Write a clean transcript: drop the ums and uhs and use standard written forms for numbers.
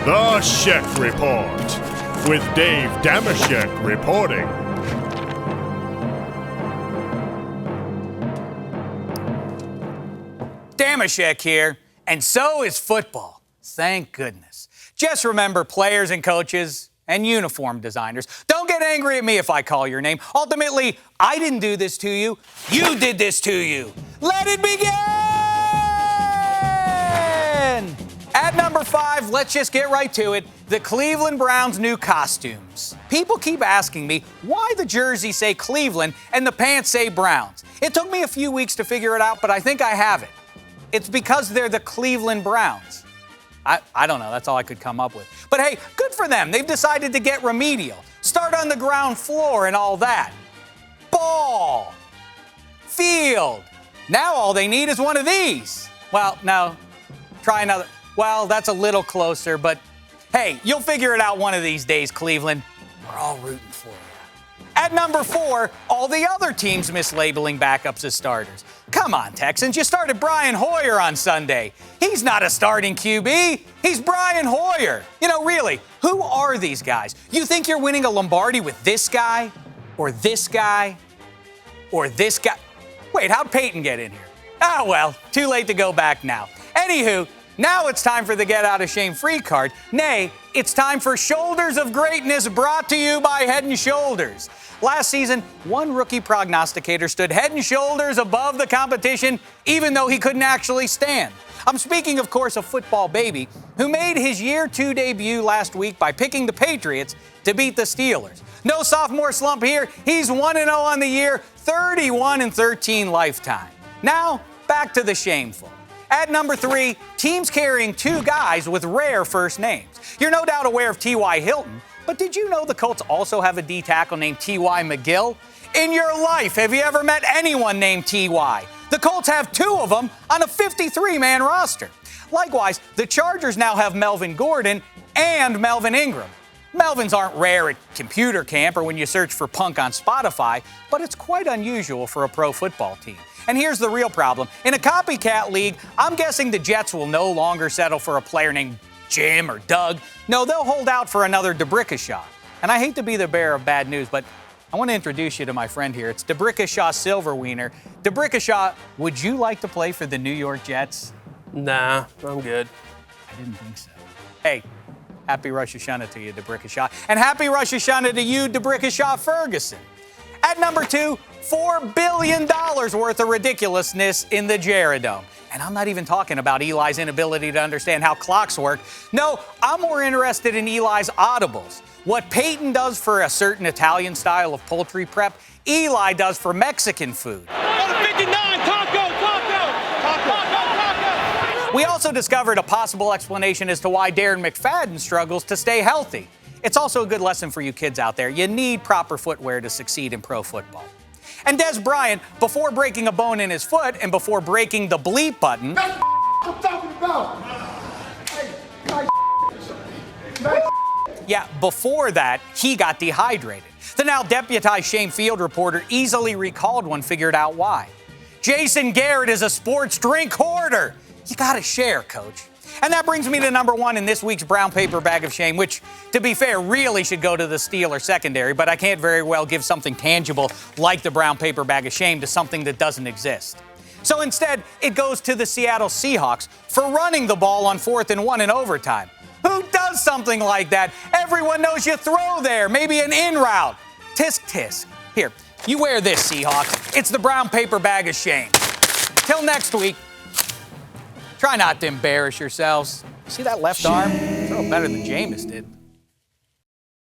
The Shek Report with Dameshek reporting. Dameshek here, and so is football. Thank goodness. Just remember, players and coaches and uniform designers, don't get angry at me if I call your name. Ultimately, I didn't do this to you. You did this to you. Let it begin! At number 5, let's just get right to it. The Cleveland Browns' new costumes. People keep asking me why the jerseys say Cleveland and the pants say Browns. It took me a few weeks to figure it out, but I think I have it. It's because they're the Cleveland Browns. I don't know. That's all I could come up with. But hey, good for them. They've decided to get remedial. Start on the ground floor and all that. Ball. Field. Now all they need is one of these. Well, no. Try another. Well, that's a little closer, but hey, you'll figure it out one of these days, Cleveland. We're all rooting for you. At number 4, all the other teams mislabeling backups as starters. Come on, Texans, you started Brian Hoyer on Sunday. He's not a starting QB. He's Brian Hoyer. You know, really, who are these guys? You think you're winning a Lombardi with this guy? Or this guy? Or this guy? Wait, how'd Peyton get in here? Oh, well, too late to go back now. Anywho, now it's time for the Get Out of Shame free card. Nay, it's time for Shoulders of Greatness, brought to you by Head & Shoulders. Last season, one rookie prognosticator stood head and shoulders above the competition, even though he couldn't actually stand. I'm speaking, of course, of Football Baby, who made his Year 2 debut last week by picking the Patriots to beat the Steelers. No sophomore slump here. He's 1-0 on the year, 31-13 lifetime. Now, back to the shameful. At number 3, teams carrying 2 guys with rare first names. You're no doubt aware of T.Y. Hilton, but did you know the Colts also have a D tackle named T.Y. McGill? In your life, have you ever met anyone named T.Y.? The Colts have 2 of them on a 53-man roster. Likewise, the Chargers now have Melvin Gordon and Melvin Ingram. Melvins aren't rare at computer camp or when you search for punk on Spotify, but it's quite unusual for a pro football team. And here's the real problem. In a copycat league, I'm guessing the Jets will no longer settle for a player named Jim or Doug. No, they'll hold out for another D'Brickashaw. And I hate to be the bearer of bad news, but I want to introduce you to my friend here. It's D'Brickashaw Silverwiener. D'Brickashaw, would you like to play for the New York Jets? Nah, I'm good. I didn't think so. Hey, happy Rosh Hashanah to you, D'Brickashaw. And happy Rosh Hashanah to you, D'Brickashaw Ferguson. At number 2, $4 billion worth of ridiculousness in the Geradome. And I'm not even talking about Eli's inability to understand how clocks work. No, I'm more interested in Eli's audibles. What Peyton does for a certain Italian style of poultry prep, Eli does for Mexican food. Go to 59, taco. We also discovered a possible explanation as to why Darren McFadden struggles to stay healthy. It's also a good lesson for you kids out there. You need proper footwear to succeed in pro football. And Dez Bryant, before breaking a bone in his foot and before breaking the bleep button, That's what I'm talking about. yeah, before that, he got dehydrated. The now deputized Shane Field reporter easily recalled one, figured out why. Jason Garrett is a sports drink hoarder. You gotta share, coach. And that brings me to number 1 in this week's brown paper bag of shame, which, to be fair, really should go to the Steelers secondary, but I can't very well give something tangible like the brown paper bag of shame to something that doesn't exist. So instead, it goes to the Seattle Seahawks for running the ball on 4th and 1 in overtime. Who does something like that? Everyone knows you throw there, maybe an in route. Tisk tisk. Here, you wear this, Seahawks. It's the brown paper bag of shame. Till next week. Try not to embarrass yourselves. See that left arm? Throw better than Jameis did.